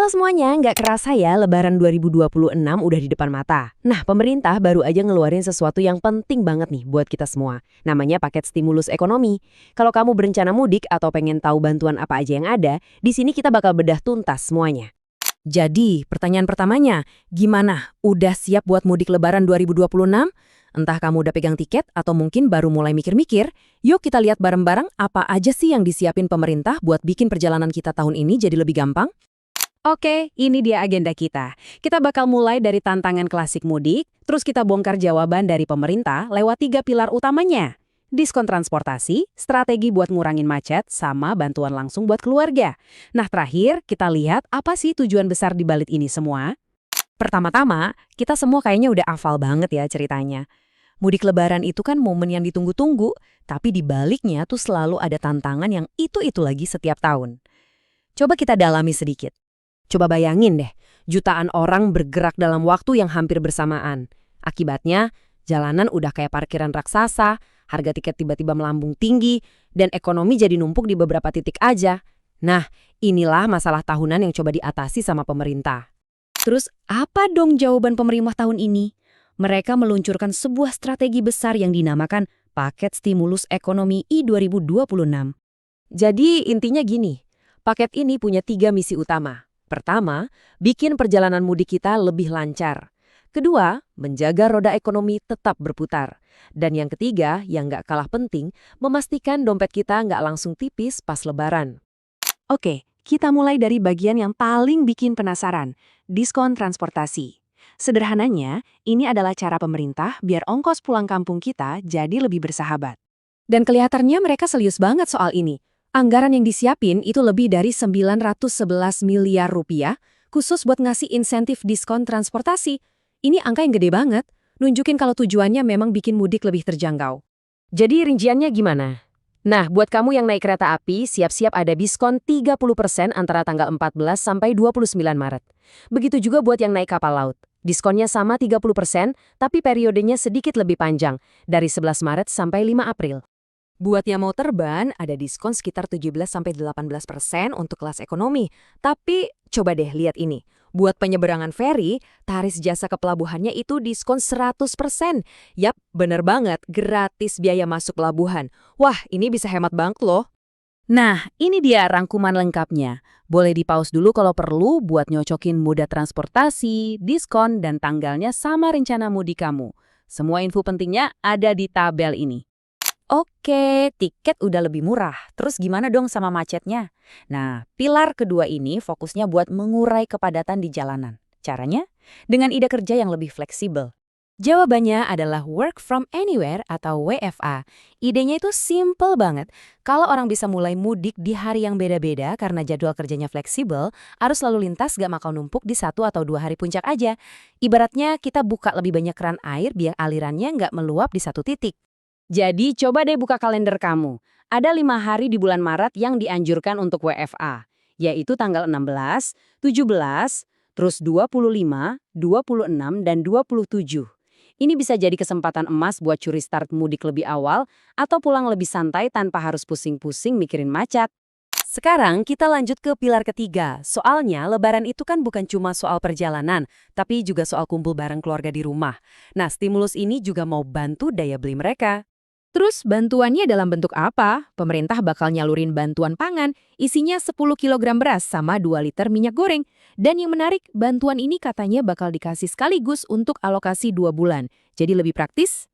Halo semuanya, nggak kerasa ya Lebaran 2026 udah di depan mata. Nah, pemerintah baru aja ngeluarin sesuatu yang penting banget nih buat kita semua. Namanya paket stimulus ekonomi. Kalau kamu berencana mudik atau pengen tahu bantuan apa aja yang ada, di sini kita bakal bedah tuntas semuanya. Jadi, pertanyaan pertamanya, gimana? Udah siap buat mudik Lebaran 2026? Entah kamu udah pegang tiket atau mungkin baru mulai mikir-mikir, yuk kita lihat bareng-bareng apa aja sih yang disiapin pemerintah buat bikin perjalanan kita tahun ini jadi lebih gampang. Oke, ini dia agenda kita. Kita bakal mulai dari tantangan klasik mudik, terus kita bongkar jawaban dari pemerintah lewat 3 pilar utamanya. Diskon transportasi, strategi buat ngurangin macet, sama bantuan langsung buat keluarga. Nah terakhir, kita lihat apa sih tujuan besar di balik ini semua? Pertama-tama, kita semua kayaknya udah hafal banget ya ceritanya. Mudik Lebaran itu kan momen yang ditunggu-tunggu, tapi di baliknya tuh selalu ada tantangan yang itu-itu lagi setiap tahun. Coba kita dalami sedikit. Coba bayangin deh, jutaan orang bergerak dalam waktu yang hampir bersamaan. Akibatnya, jalanan udah kayak parkiran raksasa, harga tiket tiba-tiba melambung tinggi, dan ekonomi jadi numpuk di beberapa titik aja. Nah, inilah masalah tahunan yang coba diatasi sama pemerintah. Terus, apa dong jawaban pemerintah tahun ini? Mereka meluncurkan sebuah strategi besar yang dinamakan Paket Stimulus Ekonomi I 2026. Jadi, intinya gini, paket ini punya 3 misi utama. Pertama, bikin perjalanan mudik kita lebih lancar. Kedua, menjaga roda ekonomi tetap berputar. Dan yang ketiga, yang nggak kalah penting, memastikan dompet kita nggak langsung tipis pas Lebaran. Oke, kita mulai dari bagian yang paling bikin penasaran, diskon transportasi. Sederhananya, ini adalah cara pemerintah biar ongkos pulang kampung kita jadi lebih bersahabat. Dan kelihatannya mereka serius banget soal ini. Anggaran yang disiapin itu lebih dari 911 miliar rupiah, khusus buat ngasih insentif diskon transportasi. Ini angka yang gede banget, nunjukin kalau tujuannya memang bikin mudik lebih terjangkau. Jadi rinciannya gimana? Nah, buat kamu yang naik kereta api, siap-siap ada diskon 30% antara tanggal 14 sampai 29 Maret. Begitu juga buat yang naik kapal laut. Diskonnya sama 30%, tapi periodenya sedikit lebih panjang, dari 11 Maret sampai 5 April. Buat yang mau terbang, ada diskon sekitar 17-18% untuk kelas ekonomi. Tapi, coba deh lihat ini. Buat penyeberangan feri, tarif jasa ke pelabuhannya itu diskon 100%. Yap, bener banget, gratis biaya masuk pelabuhan. Wah, ini bisa hemat banget loh. Nah, ini dia rangkuman lengkapnya. Boleh di-pause dulu kalau perlu buat nyocokin moda transportasi, diskon, dan tanggalnya sama rencana mudik kamu. Semua info pentingnya ada di tabel ini. Oke, tiket udah lebih murah. Terus gimana dong sama macetnya? Nah, pilar kedua ini fokusnya buat mengurai kepadatan di jalanan. Caranya? Dengan ide kerja yang lebih fleksibel. Jawabannya adalah work from anywhere atau WFA. Idenya itu simple banget. Kalau orang bisa mulai mudik di hari yang beda-beda karena jadwal kerjanya fleksibel, arus lalu lintas gak bakal numpuk di 1 atau 2 hari puncak aja. Ibaratnya kita buka lebih banyak keran air biar alirannya nggak meluap di satu titik. Jadi coba deh buka kalender kamu. Ada 5 hari di bulan Maret yang dianjurkan untuk WFA, yaitu tanggal 16, 17, terus 25, 26, dan 27. Ini bisa jadi kesempatan emas buat curi start mudik lebih awal atau pulang lebih santai tanpa harus pusing-pusing mikirin macet. Sekarang kita lanjut ke pilar ketiga. Soalnya Lebaran itu kan bukan cuma soal perjalanan, tapi juga soal kumpul bareng keluarga di rumah. Nah, stimulus ini juga mau bantu daya beli mereka. Terus bantuannya dalam bentuk apa? Pemerintah bakal nyalurin bantuan pangan, isinya 10 kg beras sama 2 liter minyak goreng. Dan yang menarik, bantuan ini katanya bakal dikasih sekaligus untuk alokasi 2 bulan. Jadi lebih praktis.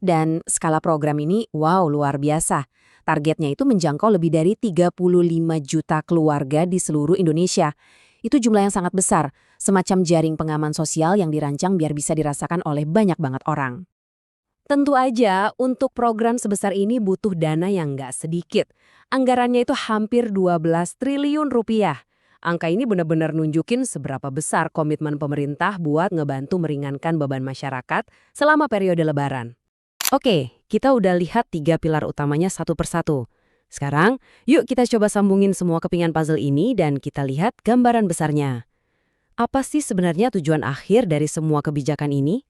Dan skala program ini, wow, luar biasa. Targetnya itu menjangkau lebih dari 35 juta keluarga di seluruh Indonesia. Itu jumlah yang sangat besar, semacam jaring pengaman sosial yang dirancang biar bisa dirasakan oleh banyak banget orang. Tentu aja, untuk program sebesar ini butuh dana yang nggak sedikit. Anggarannya itu hampir 12 triliun rupiah. Angka ini benar-benar nunjukin seberapa besar komitmen pemerintah buat ngebantu meringankan beban masyarakat selama periode Lebaran. Oke, kita udah lihat 3 pilar utamanya satu persatu. Sekarang, yuk kita coba sambungin semua kepingan puzzle ini dan kita lihat gambaran besarnya. Apa sih sebenarnya tujuan akhir dari semua kebijakan ini?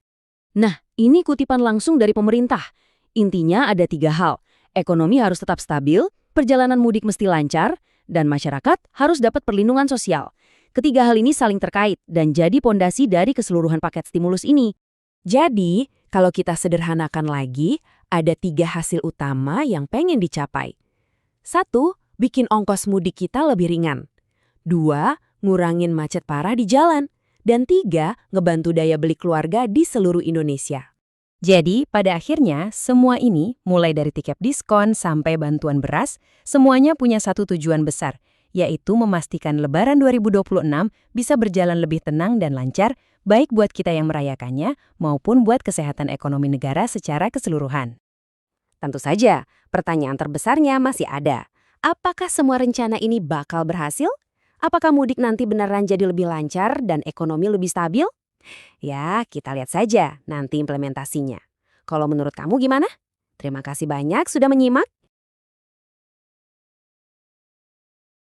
Nah, ini kutipan langsung dari pemerintah. Intinya ada 3 hal. Ekonomi harus tetap stabil, perjalanan mudik mesti lancar, dan masyarakat harus dapat perlindungan sosial. Ketiga hal ini saling terkait dan jadi pondasi dari keseluruhan paket stimulus ini. Jadi, kalau kita sederhanakan lagi, ada 3 hasil utama yang pengen dicapai. 1. Bikin ongkos mudik kita lebih ringan. 2. Ngurangin macet parah di jalan. Dan 3. Ngebantu daya beli keluarga di seluruh Indonesia. Jadi, pada akhirnya, semua ini, mulai dari tiket diskon sampai bantuan beras, semuanya punya satu tujuan besar, yaitu memastikan Lebaran 2026 bisa berjalan lebih tenang dan lancar, baik buat kita yang merayakannya maupun buat kesehatan ekonomi negara secara keseluruhan. Tentu saja, pertanyaan terbesarnya masih ada. Apakah semua rencana ini bakal berhasil? Apakah mudik nanti beneran jadi lebih lancar dan ekonomi lebih stabil? Ya, kita lihat saja nanti implementasinya. Kalau menurut kamu gimana? Terima kasih banyak sudah menyimak.